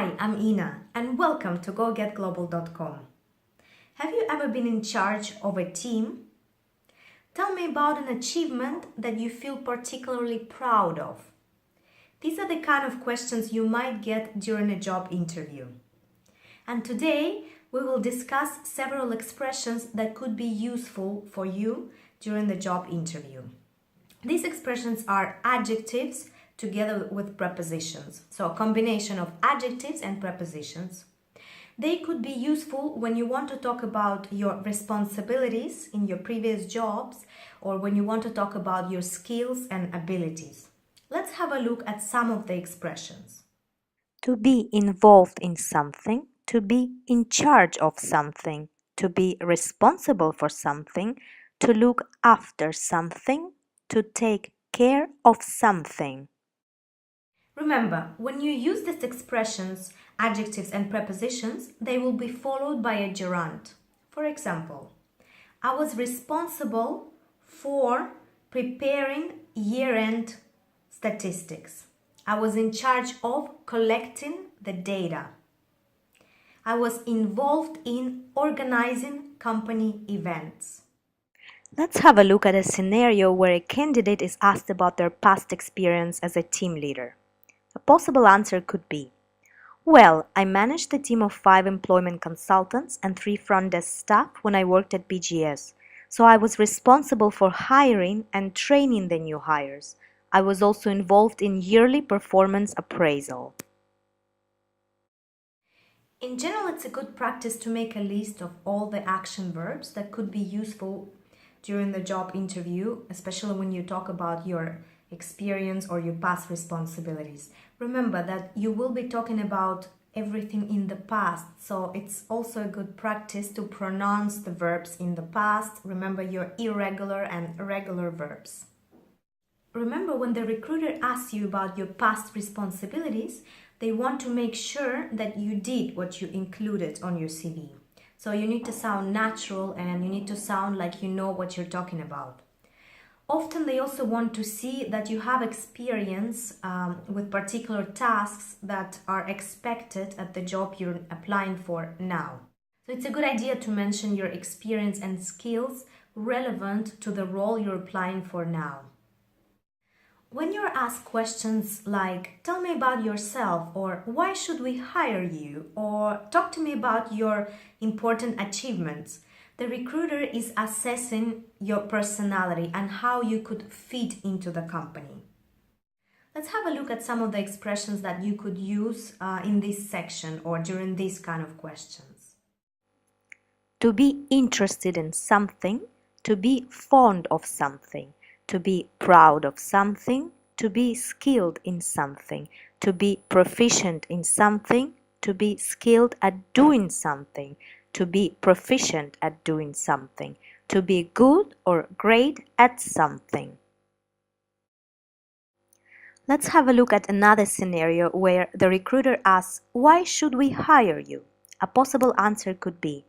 Hi, I'm Ina, and welcome to GoGetGlobal.com. Have you ever been in charge of a team? Tell me about an achievement that you feel particularly proud of. These are the kind of questions you might get during a job interview. And today, we will discuss several expressions that could be useful for you during the job interview. These expressions are adjectives together with prepositions, so a combination of adjectives and prepositions. They could be useful when you want to talk about your responsibilities in your previous jobs or when you want to talk about your skills and abilities. Let's have a look at some of the expressions. To be involved in something, to be in charge of something, to be responsible for something, to look after something, to take care of something. Remember, when you use these expressions, adjectives and prepositions, they will be followed by a gerund. For example, I was responsible for preparing year-end statistics. I was in charge of collecting the data. I was involved in organizing company events. Let's have a look at a scenario where a candidate is asked about their past experience as a team leader. A possible answer could be, well, I managed a team of 5 employment consultants and 3 front desk staff when I worked at BGS, so I was responsible for hiring and training the new hires. I was also involved in yearly performance appraisal. In general, it's a good practice to make a list of all the action verbs that could be useful during the job interview, especially when you talk about your experience or your past responsibilities. Remember that you will be talking about everything in the past, so it's also a good practice to pronounce the verbs in the past. Remember your irregular and regular verbs. Remember, when the recruiter asks you about your past responsibilities, they want to make sure that you did what you included on your CV. So you need to sound natural and you need to sound like you know what you're talking about. Often they also want to see that you have experience with particular tasks that are expected at the job you're applying for now. So it's a good idea to mention your experience and skills relevant to the role you're applying for now. When you're asked questions like, tell me about yourself, or why should we hire you, or talk to me about your important achievements, the recruiter is assessing your personality and how you could fit into the company. Let's have a look at some of the expressions that you could use in this section or during these kind of questions. To be interested in something, to be fond of something, to be proud of something, to be skilled in something, to be proficient in something, to be skilled at doing something, to be proficient at doing something, to be good or great at something. Let's have a look at another scenario where the recruiter asks, why should we hire you? A possible answer could be,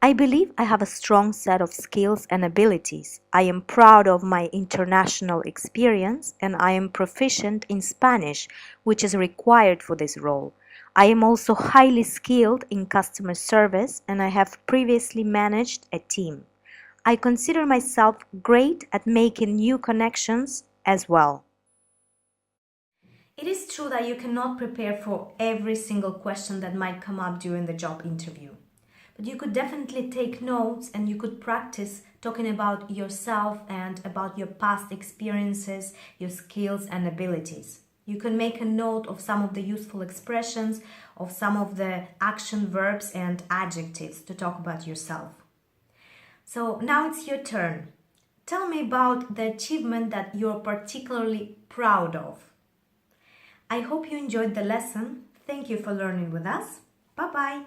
I believe I have a strong set of skills and abilities. I am proud of my international experience and I am proficient in Spanish, which is required for this role. I am also highly skilled in customer service and I have previously managed a team. I consider myself great at making new connections as well. It is true that you cannot prepare for every single question that might come up during the job interview. But you could definitely take notes and you could practice talking about yourself and about your past experiences, your skills and abilities. You can make a note of some of the useful expressions, of some of the action verbs and adjectives to talk about yourself. So now it's your turn. Tell me about the achievement that you're particularly proud of. I hope you enjoyed the lesson. Thank you for learning with us. Bye-bye.